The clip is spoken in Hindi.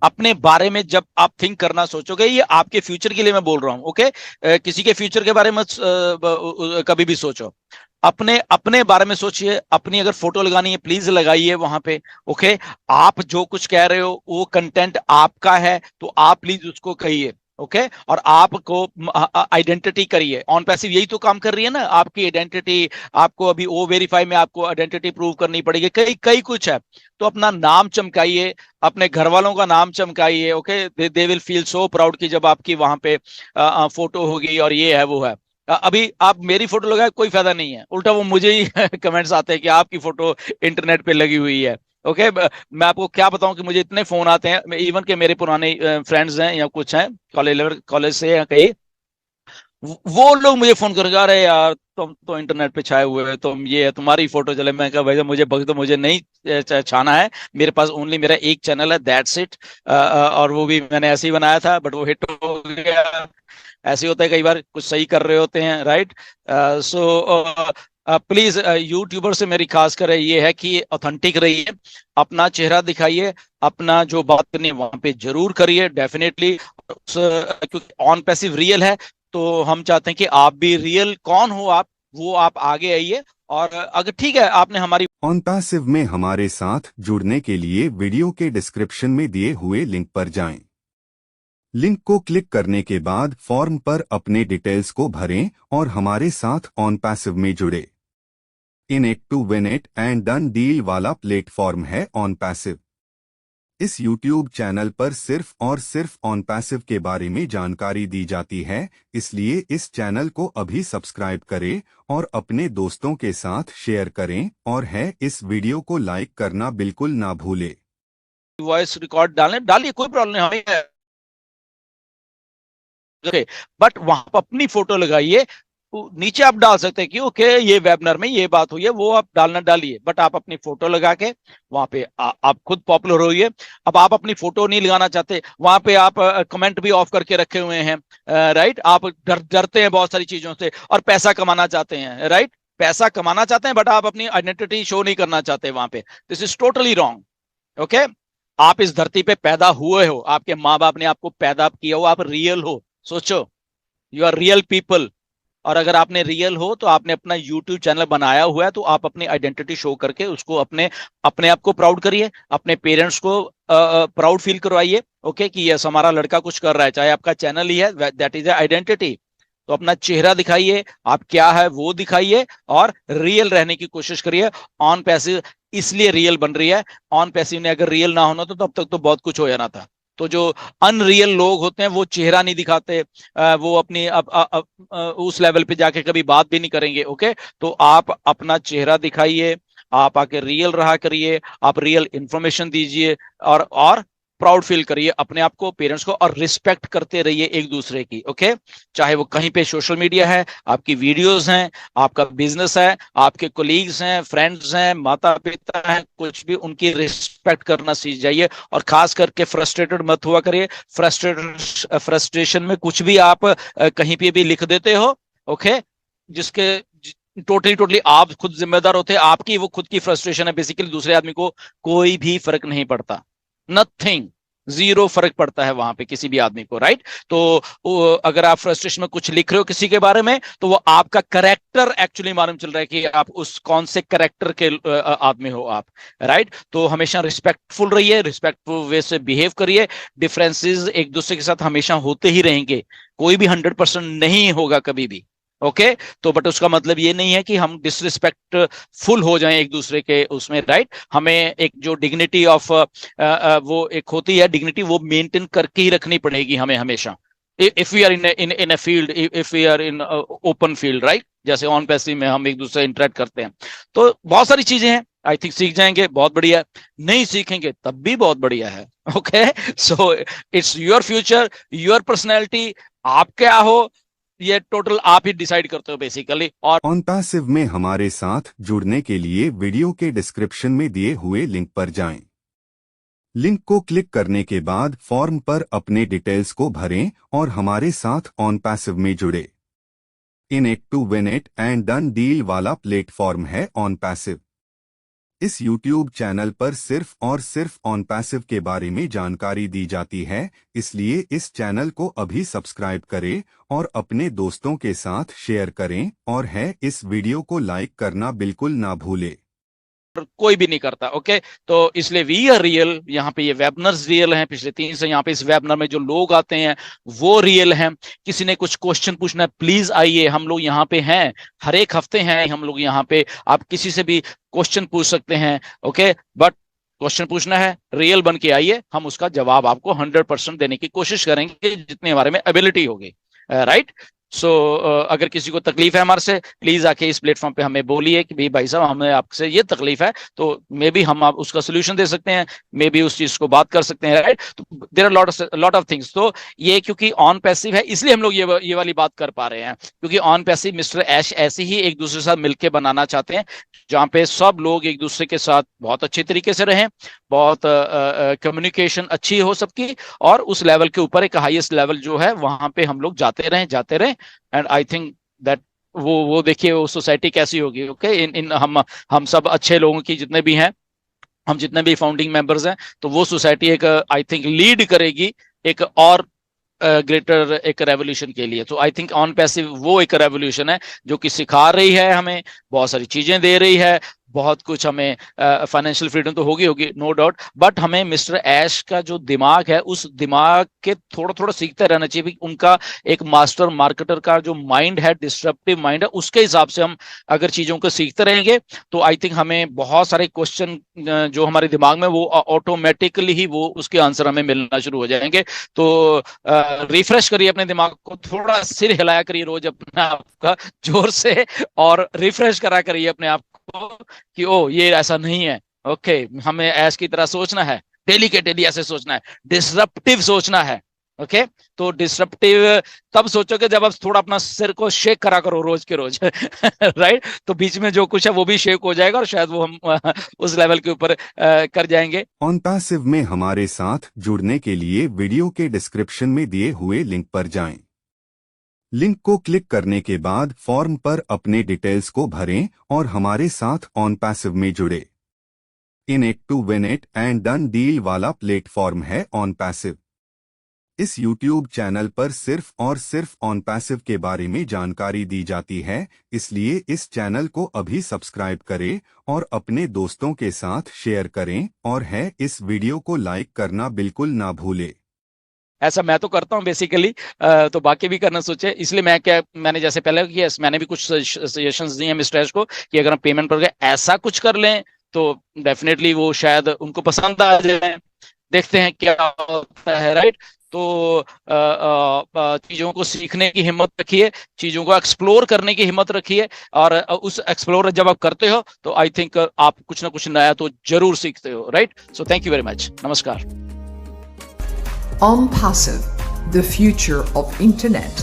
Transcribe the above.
अपने बारे में जब आप थिंक करना सोचोगे, ये आपके फ्यूचर के लिए मैं बोल रहा हूं, ओके। किसी के फ्यूचर के बारे में कभी भी सोचो, अपने अपने बारे में सोचिए। अपनी अगर फोटो लगानी है प्लीज लगाइए वहां पे, ओके। आप जो कुछ कह रहे हो वो कंटेंट आपका है, तो आप प्लीज उसको कहिए, ओके। और आपको आइडेंटिटी करिए। ऑन पैसिव यही तो काम कर रही है ना, आपकी आइडेंटिटी। आपको अभी ओ वेरीफाई में आपको आइडेंटिटी प्रूव करनी पड़ेगी, कई कई कुछ है। तो अपना नाम चमकाइए, अपने घर वालों का नाम चमकाइए, okay. They will feel so proud कि जब आपकी वहां पे फोटो होगी और ये है वो है। अभी आप मेरी फोटो लगाए कोई फायदा नहीं है, उल्टा वो मुझे ही कमेंट्स आते हैं कि आपकी फोटो इंटरनेट पे लगी हुई है, ओके। मैं आपको क्या बताऊं कि मुझे इतने फोन आते हैं, इवन के मेरे पुराने फ्रेंड्स हैं या कुछ हैं कॉलेज कॉलेज से या कहीं, वो लोग मुझे फोन करके, अरे यार तुम तो इंटरनेट पे छाए हुए हो, तुम ये है तुम्हारी फोटो चले। मैं कहा भाई मुझे बख्श दो, मुझे नहीं छाना है। मेरे पास ओनली मेरा एक चैनल है, दैट्स इट। और वो भी मैंने ऐसे ही बनाया था, बट वो हिट हो गया। ऐसे होता है कई बार, कुछ सही कर रहे होते हैं, राइट। सो प्लीज यूट्यूबर से मेरी खास कर ये है कि ऑथेंटिक रहिए, अपना चेहरा दिखाइए, अपना जो बात करनी है वहां पे जरूर करिए, डेफिनेटली। क्योंकि ऑन पैसिव रियल है, तो हम चाहते हैं कि आप भी रियल कौन हो आप, वो आप आगे आइए। और अगर ठीक है आपने हमारी ऑन पैसिव में हमारे साथ जुड़ने के लिए वीडियो के डिस्क्रिप्शन में दिए हुए लिंक पर जाएं। लिंक को क्लिक करने के बाद फॉर्म पर अपने डिटेल्स को भरें और हमारे साथ ऑन पैसिव में जुड़े। In it to win it and done deal वाला प्लेटफॉर्म है ऑन पैसिव। इस YouTube चैनल पर सिर्फ और सिर्फ ऑन पैसिव के बारे में जानकारी दी जाती है, इसलिए इस चैनल को अभी सब्सक्राइब करें और अपने दोस्तों के साथ शेयर करें, और है इस वीडियो को लाइक करना बिल्कुल ना भूले। वॉइस रिकॉर्ड डालने डालिए, कोई प्रॉब्लम नहीं हमें, बट वहां पर अपनी फोटो लगाइए। नीचे आप डाल सकते हैं कि ओके ये वेबिनार में ये बात हुई है, वो आप डालना डालिए, बट आप अपनी फोटो लगा के वहां पे आप खुद पॉपुलर होइए। अब आप अपनी फोटो नहीं लगाना चाहते, वहां पे आप कमेंट भी ऑफ करके रखे हुए हैं, राइट। आप डरते हैं बहुत सारी चीजों से और पैसा कमाना चाहते हैं, राइट। पैसा कमाना चाहते हैं बट आप अपनी आइडेंटिटी शो नहीं करना चाहते वहां पे, this is totally wrong, okay. आप इस धरती पे पैदा हुए हो, आपके माँ बाप ने आपको पैदा किया हो, आप रियल हो, सोचो, यू आर रियल पीपल। और अगर आपने रियल हो तो आपने अपना यूट्यूब चैनल बनाया हुआ है, तो आप अपनी आइडेंटिटी शो करके उसको अपने अपने आप को प्राउड करिए, अपने पेरेंट्स को प्राउड फील करवाइए, ओके, कि यस हमारा लड़का कुछ कर रहा है, चाहे आपका चैनल ही है, दैट इज आइडेंटिटी। तो अपना चेहरा दिखाइए, आप क्या है वो दिखाइए, और रियल रहने की कोशिश करिए। ऑन पैसिव इसलिए रियल बन रही है, ऑन पैसिव ने अगर रियल ना होना तो तब तक तो बहुत कुछ हो जाना था। तो जो अनरियल लोग होते हैं वो चेहरा नहीं दिखाते, वो अपनी उस लेवल पे जाके कभी बात भी नहीं करेंगे, ओके। तो आप अपना चेहरा दिखाइए, आप आके रियल रहा करिए, आप रियल इंफॉर्मेशन दीजिए, और प्राउड फील करिए अपने आप को, पेरेंट्स को, और रिस्पेक्ट करते रहिए एक दूसरे की, ओके। चाहे वो कहीं पे सोशल मीडिया है, आपकी वीडियोस हैं, आपका बिजनेस है, आपके कोलीग्स हैं, फ्रेंड्स हैं, माता पिता हैं, कुछ भी, उनकी रिस्पेक्ट करना सीख जाइए। और खास करके फ्रस्ट्रेटेड मत हुआ करिए। फ्रस्ट्रेशन में कुछ भी आप कहीं पे भी लिख देते हो, ओके, जिसके टोटली टोटली आप खुद जिम्मेदार होते हैं, आपकी वो खुद की फ्रस्ट्रेशन है, बेसिकली दूसरे आदमी को कोई भी फर्क नहीं पड़ता, नथिंग, जीरो फर्क पड़ता है वहां पे किसी भी आदमी को, राइट। तो अगर आप फ्रस्ट्रेशन में कुछ लिख रहे हो किसी के बारे में, तो वो आपका करेक्टर एक्चुअली मालूम चल रहा है कि आप उस कौन से करेक्टर के आदमी हो आप, राइट। तो हमेशा रिस्पेक्टफुल रहिए, रिस्पेक्टफुल वे से बिहेव करिए। डिफरेंसेस एक दूसरे के साथ हमेशा होते ही रहेंगे, कोई भी 100% नहीं होगा कभी भी, ओके। तो बट उसका मतलब ये नहीं है कि हम डिसरिस्पेक्टफुल हो जाएं एक दूसरे के उसमें, राइट। हमें एक जो डिग्निटी ऑफ वो एक होती है डिग्निटी, वो मेंटेन करके ही रखनी पड़ेगी हमें हमेशा। If we are in a field, if we are in open field, right, जैसे ऑन पैसिव में हम एक दूसरे इंटरेक्ट करते हैं, तो बहुत सारी चीजें हैं। आई थिंक सीख जाएंगे, बहुत बढ़िया। नहीं सीखेंगे तब भी बहुत बढ़िया है, okay. So it's your future, your personality, आप क्या हो, ये टोटल आप ही डिसाइड करते हो बेसिकली। और ऑन पैसिव में हमारे साथ जुड़ने के लिए वीडियो के डिस्क्रिप्शन में दिए हुए लिंक पर जाएं। लिंक को क्लिक करने के बाद फॉर्म पर अपने डिटेल्स को भरें और हमारे साथ ऑन पैसिव में जुड़े। In it to win it and done deal वाला प्लेटफॉर्म है ऑन पैसिव। इस YouTube चैनल पर सिर्फ और सिर्फ ऑन पैसिव के बारे में जानकारी दी जाती है, इसलिए इस चैनल को अभी सब्सक्राइब करें और अपने दोस्तों के साथ शेयर करें और है इस वीडियो को लाइक करना बिल्कुल ना भूलें। कोई भी नहीं करता। ओके, तो इसलिए वी आर रियल, यहाँ पे ये वेबनर्स रियल हैं। पिछले 3 से यहाँ पे इस वेबनर में जो लोग आते हैं वो रियल हैं। किसी ने कुछ क्वेश्चन पूछना है, प्लीज आइए, हम लोग यहाँ पे हैं, हर एक हफ्ते हैं हम लोग यहाँ पे। आप किसी से भी क्वेश्चन पूछ सकते हैं। ओके, बट क्वेश्चन पूछना है, रियल बन के आइए, हम उसका जवाब आपको 100% देने की कोशिश करेंगे जितने हमारे में एबिलिटी होगी। राइट। सो अगर किसी को तकलीफ है हमारे से, प्लीज आके इस प्लेटफॉर्म पे हमें बोलिए कि भाई साहब हमें आपसे ये तकलीफ है, तो मे बी हम आप उसका सोल्यूशन दे सकते हैं, मे बी उस चीज को बात कर सकते हैं। राइट। तो there are lot of things. तो ये क्योंकि ऑन पैसिव है इसलिए हम लोग ये वाली बात कर पा रहे हैं, क्योंकि ऑन पैसिव मिस्टर ऐश ऐसे ही एक दूसरे के साथ मिलकर बनाना चाहते हैं, जहां पे सब लोग एक दूसरे के साथ बहुत अच्छे तरीके से रहें, बहुत कम्युनिकेशन अच्छी हो सबकी, और उस लेवल के ऊपर एक हाईएस्ट लेवल जो है वहां पे हम लोग जाते रहें। एंड आई थिंक दैट वो देखिए वो सोसाइटी कैसी होगी। ओके, इन हम सब अच्छे लोगों की जितने भी हैं, हम जितने भी फाउंडिंग मेंबर्स हैं, तो वो सोसाइटी एक आई थिंक लीड करेगी एक और ग्रेटर एक रेवोल्यूशन के लिए। तो आई थिंक ऑन पैसिव वो एक रेवोल्यूशन है जो कि सिखा रही है हमें, बहुत सारी चीजें दे रही है, बहुत कुछ हमें फाइनेंशियल फ्रीडम तो होगी नो डाउट, बट हमें मिस्टर ऐश का जो दिमाग है उस दिमाग के थोड़ा थोड़ा सीखते रहना चाहिए। उनका एक मास्टर मार्केटर का जो माइंड है, डिस्ट्रप्टिव माइंड है, उसके हिसाब से हम अगर चीजों को सीखते रहेंगे तो आई थिंक हमें बहुत सारे क्वेश्चन जो हमारे दिमाग में वो ऑटोमेटिकली ही वो उसके आंसर हमें मिलना शुरू हो जाएंगे। तो रिफ्रेश करिए अपने दिमाग को, थोड़ा सिर हिलाया करिए रोज अपने आप का जोर से, और रिफ्रेश करा करिए अपने आप कि ओ ये ऐसा नहीं है। ओके, हमें ऐश की तरह सोचना है, डेली के डेली ऐसे सोचना है, डिसरप्टिव सोचना है। ओके, तो डिसरप्टिव तब सोचोगे जब आप थोड़ा अपना सिर को शेक करा करो रोज के रोज। राइट। तो बीच में जो कुछ है वो भी शेक हो जाएगा और शायद वो हम उस लेवल के ऊपर कर जाएंगे। ऑन पैसिव में हमारे साथ जुड़ने के लिए वीडियो के डिस्क्रिप्शन में दिए हुए लिंक पर जाएं। लिंक को क्लिक करने के बाद फॉर्म पर अपने डिटेल्स को भरें और हमारे साथ ऑन पैसिव में जुड़े। In it to win it and done deal वाला प्लेटफॉर्म है ऑन पैसिव। इस YouTube चैनल पर सिर्फ और सिर्फ ऑन पैसिव के बारे में जानकारी दी जाती है, इसलिए इस चैनल को अभी सब्सक्राइब करें और अपने दोस्तों के साथ शेयर करें और है इस वीडियो को लाइक करना बिल्कुल ना भूलें। ऐसा मैं तो करता हूं बेसिकली, तो बाकी भी करना सोचे। इसलिए मैंने जैसे पहले किया, मैंने भी कुछ सजेशंस दिए हैं मिस्टर ऐश को कि अगर हम पेमेंट पर ऐसा कुछ कर लें तो डेफिनेटली वो शायद उनको पसंद आ जाए। देखते हैं क्या होता है। राइट। तो चीजों को सीखने की हिम्मत रखिए, चीजों को एक्सप्लोर करने की हिम्मत रखिए, और उस एक्सप्लोर जब आप करते हो तो आई थिंक आप कुछ ना कुछ नया तो जरूर सीखते हो। Right. So thank you very much. नमस्कार। On Passive, the future of internet.